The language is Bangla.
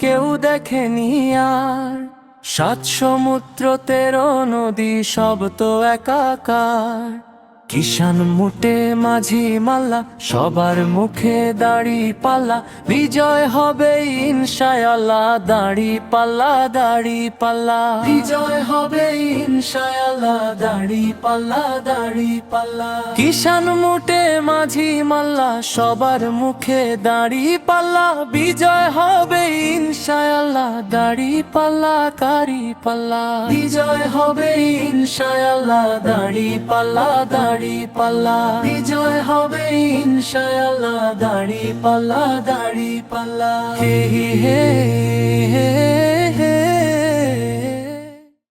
কেউ দেখেনি আর। সাত সমুদ্র 13 নদী সব তো একাকার। কিষান মুটে মাঝি মাল্লা সবার মুখে দাড়ি পাল্লা, বিজয় হবে ইনশাআল্লাহ দাড়ি পাল্লা দাড়ি পাল্লা। বিজয় হবে ইনশাআল্লাহ দাড়ি পাল্লা দাড়ি পাল্লা। কিষান মুটে মাঝি মাল্লা সবার মুখে দাড়ি পাল্লা, বিজয় হবে ইনশাআল্লাহ দাড়ি পাল্লা দাড়ি পাল্লা। বিজয় হবে ইনশাআল্লাহ দাড়ি পাল্লা দাড়ি পাল্লা। বিজয় হবে ইনশাআল্লাহ দাড়ি পাল্লা দাড়ি পাল্লা। হে হে হে হে।